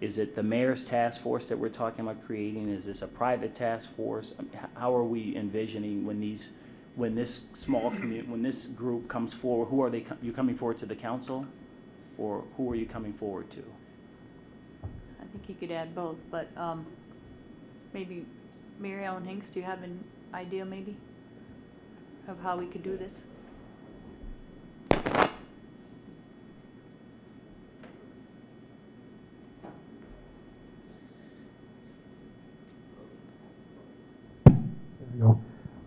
Is it the mayor's task force that we're talking about creating? Is this a private task force? How are we envisioning when this small community, when this group comes forward? Who are they? You coming forward to the council, or who are you coming forward to? I think you could add both, but maybe Mary Ellen Hinks, do you have an idea maybe of how we could do this?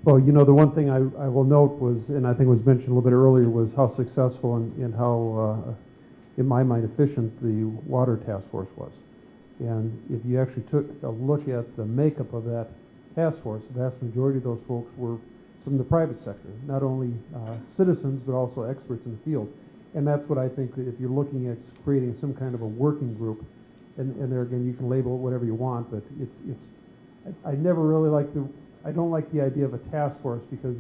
Well, you know, the one thing I will note was, and I think it was mentioned a little bit earlier, was how successful and how, in my mind, efficient the water task force was. And if you actually took a look at the makeup of that task force, the vast majority of those folks were from the private sector, not only citizens, but also experts in the field. And that's what I think, if you're looking at creating some kind of a working group, and there again, you can label it whatever you want, but I never really like I don't like the idea of a task force, because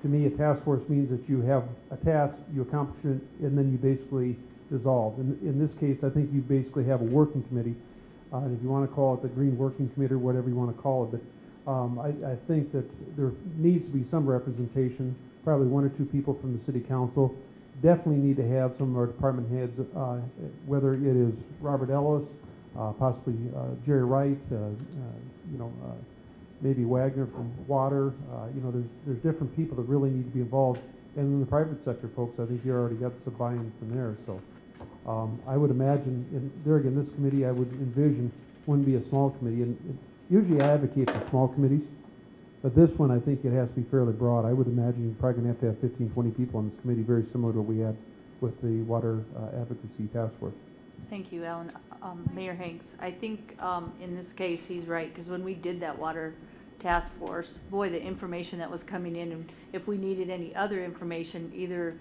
to me a task force means that you have a task, you accomplish it, and then you basically dissolve. In this case, I think you basically have a working committee, and if you want to call it the Green Working Committee or whatever you want to call it, but I think that there needs to be some representation, probably one or two people from the city council. Definitely need to have some of our department heads, whether it is Robert Ellis, possibly Jerry Wright, maybe Wagner from Water. There's different people that really need to be involved And then the private sector folks, I think you already got some buy-in from there, so. I would imagine, and there again, this committee I would envision wouldn't be a small committee, and usually I advocate for small committees, but this one, I think it has to be fairly broad. I would imagine you're probably gonna have 15, 20 people on this committee, very similar to what we had with the Water Advocacy Task Force. Thank you, Alan. Mayor Hanks, I think in this case, he's right, because when we did that water task force, boy, the information that was coming in, and if we needed any other information, either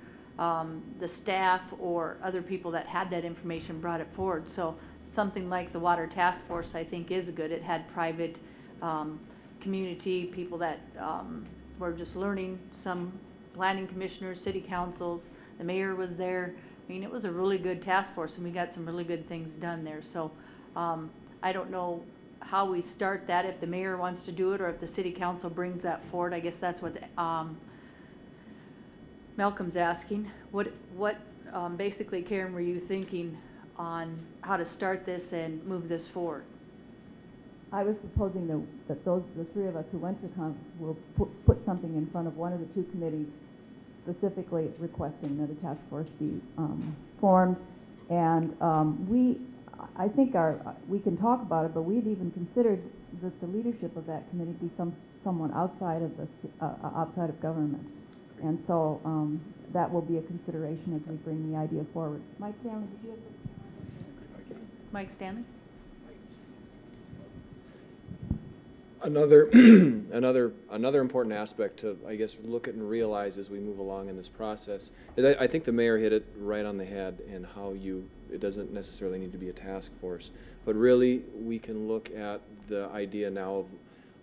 the staff or other people that had that information brought it forward. So something like the water task force, I think, is good. It had private community, people that were just learning, some planning commissioners, city councils, the mayor was there. I mean, it was a really good task force, and we got some really good things done there. So I don't know how we start that, if the mayor wants to do it or if the city council brings that forward. I guess that's what Malcolm's asking. What basically, Karen, were you thinking on how to start this and move this forward? I was proposing that the three of us who went to the conference will put something in front of one of the two committees specifically requesting that a task force be formed. And I think we can talk about it, but we'd even considered that the leadership of that committee be someone outside of government. And so that will be a consideration as we bring the idea forward. Mike Stanley, did you have something? Mike Stanley? Another important aspect to, I guess, look at and realize as we move along in this process is I think the mayor hit it right on the head in how it doesn't necessarily need to be a task force, but really we can look at the idea now of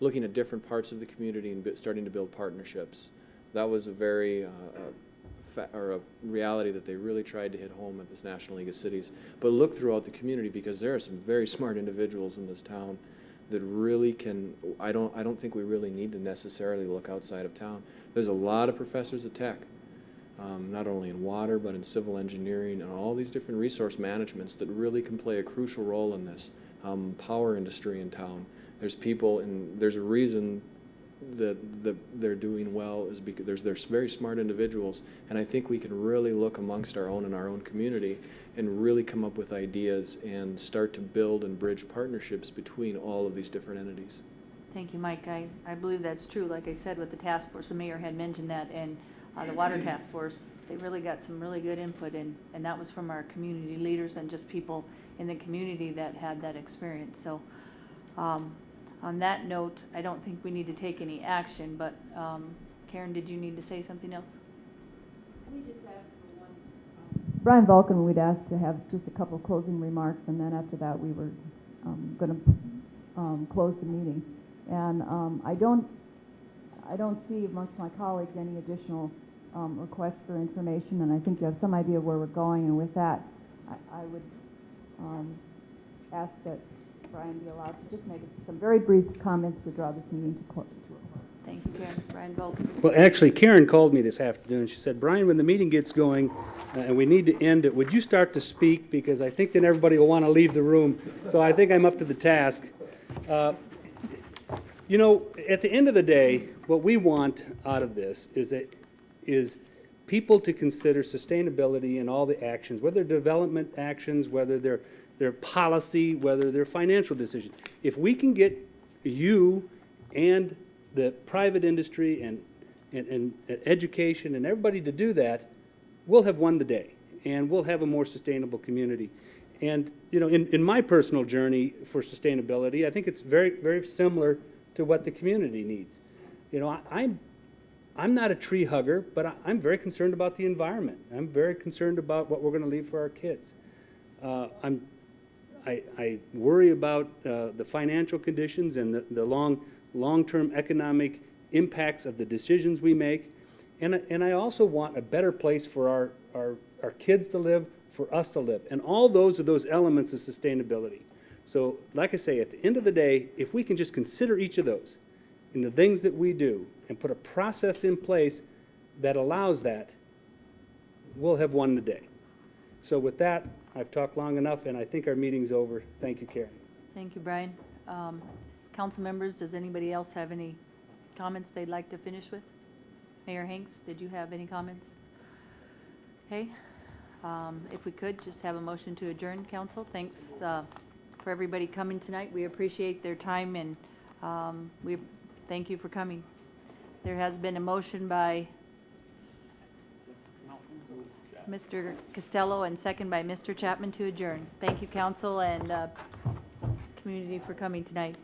looking at different parts of the community and starting to build partnerships. That was a very a reality that they really tried to hit home at this National League of Cities. But look throughout the community, because there are some very smart individuals in this town that really can, I don't think we really need to necessarily look outside of town. There's a lot of professors at Tech, not only in water, but in civil engineering and all these different resource managements that really can play a crucial role in this. Power industry in town. There's people, and there's a reason that they're doing well is because there's very smart individuals, and I think we can really look amongst our own in our own community and really come up with ideas and start to build and bridge partnerships between all of these different entities. Thank you, Mike. I believe that's true. Like I said, with the task force, the mayor had mentioned that, and the water task force, they really got some really good input, and that was from our community leaders and just people in the community that had that experience. So on that note, I don't think we need to take any action, but Karen, did you need to say something else? We just asked for one. Brian Vulcan, we'd asked to have just a couple of closing remarks, and then after that we were going to close the meeting. And I don't see amongst my colleagues any additional requests for information, and I think you have some idea where we're going. And with that, I would ask that Brian be allowed to just make some very brief comments to draw this meeting to a close. Thank you, Karen. Brian Vulcan. Well, actually, Karen called me this afternoon. She said, Brian, when the meeting gets going and we need to end it, would you start to speak? Because I think then everybody will want to leave the room. So I think I'm up to the task. You know, at the end of the day, what we want out of this is people to consider sustainability in all the actions, whether they're development actions, whether they're policy, whether they're financial decisions. If we can get you and the private industry and education and everybody to do that, we'll have won the day, and we'll have a more sustainable community. And you know, in my personal journey for sustainability, I think it's very, very similar to what the community needs. You know, I'm not a tree hugger, but I'm very concerned about the environment. I'm very concerned about what we're going to leave for our kids. I worry about the financial conditions and the long-term economic impacts of the decisions we make. And I also want a better place for our kids to live, for us to live. And all those are those elements of sustainability. So like I say, at the end of the day, if we can just consider each of those in the things that we do and put a process in place that allows that, we'll have won the day. So with that, I've talked long enough, and I think our meeting's over. Thank you, Karen. Thank you, Brian. Council members, does anybody else have any comments they'd like to finish with? Mayor Hanks, did you have any comments? Okay, if we could, just have a motion to adjourn, council. Thanks for everybody coming tonight. We appreciate their time, and we thank you for coming. There has been a motion by Mr. Costello and second by Mr. Chapman to adjourn. Thank you, council and community, for coming tonight.